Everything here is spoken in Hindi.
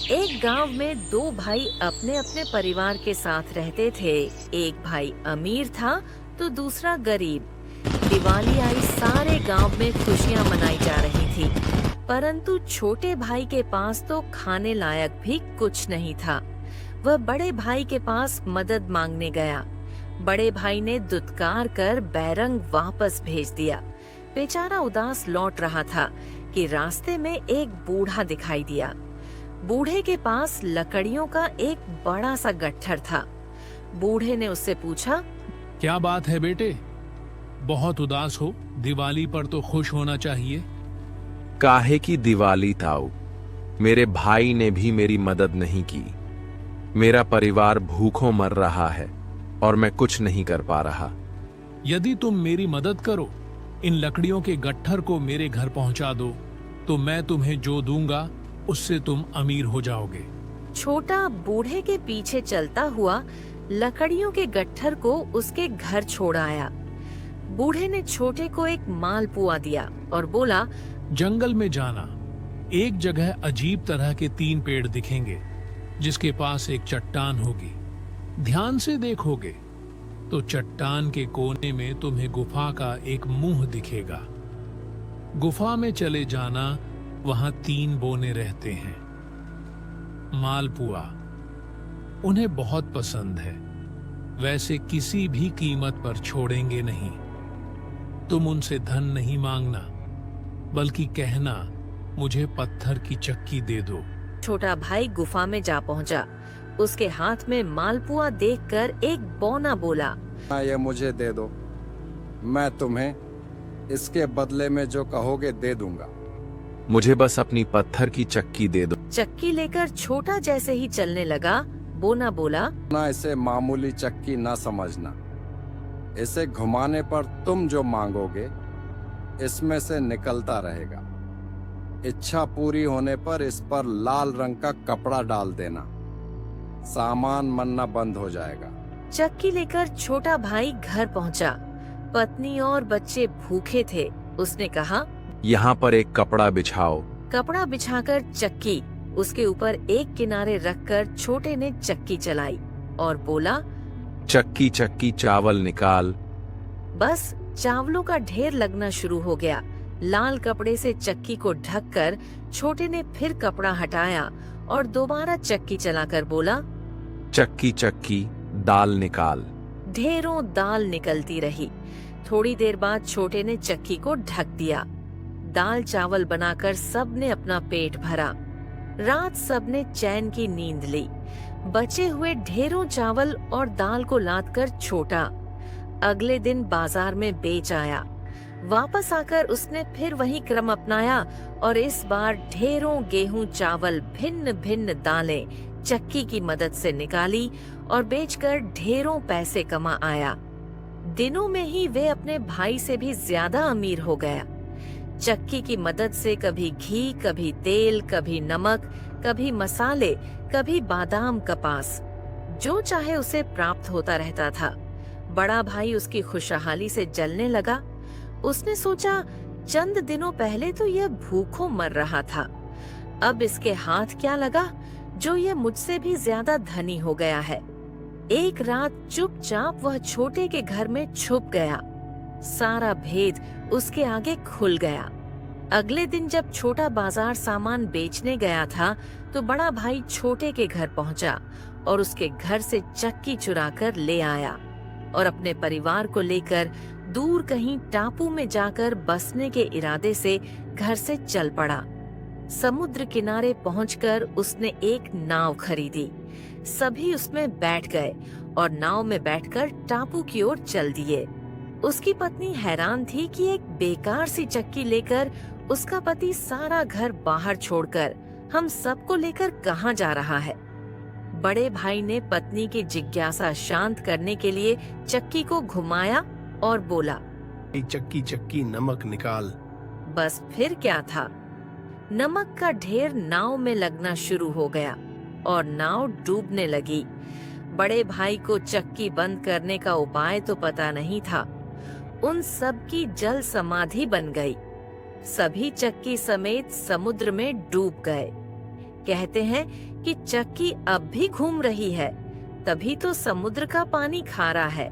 एक गांव में दो भाई अपने अपने परिवार के साथ रहते थे। एक भाई अमीर था तो दूसरा गरीब। दिवाली आई, सारे गांव में खुशियां मनाई जा रही थी, परंतु छोटे भाई के पास तो खाने लायक भी कुछ नहीं था। वह बड़े भाई के पास मदद मांगने गया। बड़े भाई ने दुत्कार कर बैरंग वापस भेज दिया। बेचारा उदास लौट रहा था कि रास्ते में एक बूढ़ा दिखाई दिया। बूढ़े के पास लकड़ियों का एक बड़ा सा गट्ठर था। बूढ़े ने उससे पूछा, क्या बात है बेटे, बहुत उदास हो? दिवाली पर तो खुश होना चाहिए। काहे की दिवाली ताऊ, मेरे भाई ने भी मेरी मदद नहीं की। मेरा परिवार भूखों मर रहा है और मैं कुछ नहीं कर पा रहा। यदि तुम मेरी मदद करो, इन लकड़ियों के गट्ठर को मेरे घर पहुंचा दो, तो मैं तुम्हें जो दूंगा उससे तुम अमीर हो जाओगे। छोटा बूढ़े के पीछे चलता हुआ लकड़ियों के गट्ठर को उसके घर छोड़ आया। बूढ़े ने छोटे को एक मालपुआ दिया और बोला, जंगल में जाना, एक जगह अजीब तरह के 3 पेड़ दिखेंगे, जिसके पास एक चट्टान होगी। ध्यान से देखोगे तो चट्टान के कोने में तुम्हें गुफा का एक मुंह दिखेगा। गुफा में चले जाना, वहां 3 बोने रहते हैं। मालपुआ उन्हें बहुत पसंद है, वैसे किसी भी कीमत पर छोड़ेंगे नहीं। तुम उनसे धन नहीं मांगना, बल्कि कहना, मुझे पत्थर की चक्की दे दो। छोटा भाई गुफा में जा पहुंचा। उसके हाथ में मालपुआ देखकर एक बौना बोला, ये मुझे दे दो, मैं तुम्हें इसके बदले में जो कहोगे दे दूंगा। मुझे बस अपनी पत्थर की चक्की दे दो। चक्की लेकर छोटा जैसे ही चलने लगा, बोना बोला, ना इसे मामूली चक्की ना समझना। इसे घुमाने पर तुम जो मांगोगे इसमें से निकलता रहेगा। इच्छा पूरी होने पर इस पर लाल रंग का कपड़ा डाल देना, सामान बनना बंद हो जाएगा। चक्की लेकर छोटा भाई घर पहुंचा। पत्नी और बच्चे भूखे थे। उसने कहा, यहाँ पर एक कपड़ा बिछाओ। कपड़ा बिछाकर चक्की उसके ऊपर एक किनारे रखकर छोटे ने चक्की चलाई और बोला, चक्की चक्की चावल निकाल। बस चावलों का ढेर लगना शुरू हो गया। लाल कपड़े से चक्की को ढककर छोटे ने फिर कपड़ा हटाया और दोबारा चक्की चलाकर बोला, चक्की चक्की दाल निकाल। ढेरों दाल निकलती रही। थोड़ी देर बाद छोटे ने चक्की को ढक दिया। दाल चावल बनाकर सबने अपना पेट भरा। रात सबने चैन की नींद ली। बचे हुए ढेरों चावल और दाल को लादकर छोटा अगले दिन बाजार में बेच आया। वापस आकर उसने फिर वही क्रम अपनाया और इस बार ढेरों गेहूं चावल भिन्न भिन्न दालें चक्की की मदद से निकाली और बेचकर ढेरों पैसे कमा आया। दिनों में ही वे अपने भाई से भी ज्यादा अमीर हो गया। चक्की की मदद से कभी घी, कभी तेल, कभी नमक, कभी मसाले, कभी बादाम, कपास, जो चाहे उसे प्राप्त होता रहता था। बड़ा भाई उसकी खुशहाली से जलने लगा। उसने सोचा, चंद दिनों पहले तो यह भूखों मर रहा था, अब इसके हाथ क्या लगा जो यह मुझसे भी ज्यादा धनी हो गया है। एक रात चुपचाप वह छोटे के घर में छुप गया। सारा भेद उसके आगे खुल गया। अगले दिन जब छोटा बाजार सामान बेचने गया था, तो बड़ा भाई छोटे के घर पहुंचा और उसके घर से चक्की चुराकर ले आया और अपने परिवार को लेकर दूर कहीं टापू में जाकर बसने के इरादे से घर से चल पड़ा। समुद्र किनारे पहुंचकर उसने एक नाव खरीदी। सभी उसमें बैठ गए और नाव में बैठकर टापू की ओर चल दिए। उसकी पत्नी हैरान थी कि एक बेकार सी चक्की लेकर उसका पति सारा घर बाहर छोड़कर हम सबको लेकर कहाँ जा रहा है। बड़े भाई ने पत्नी की जिज्ञासा शांत करने के लिए चक्की को घुमाया और बोला, चक्की चक्की नमक निकाल। बस फिर क्या था, नमक का ढेर नाव में लगना शुरू हो गया और नाव डूबने लगी। बड़े भाई को चक्की बंद करने का उपाय तो पता नहीं था। उन सब की जल समाधि बन गई। सभी चक्की समेत समुद्र में डूब गए। कहते हैं कि चक्की अब भी घूम रही है, तभी तो समुद्र का पानी खारा है।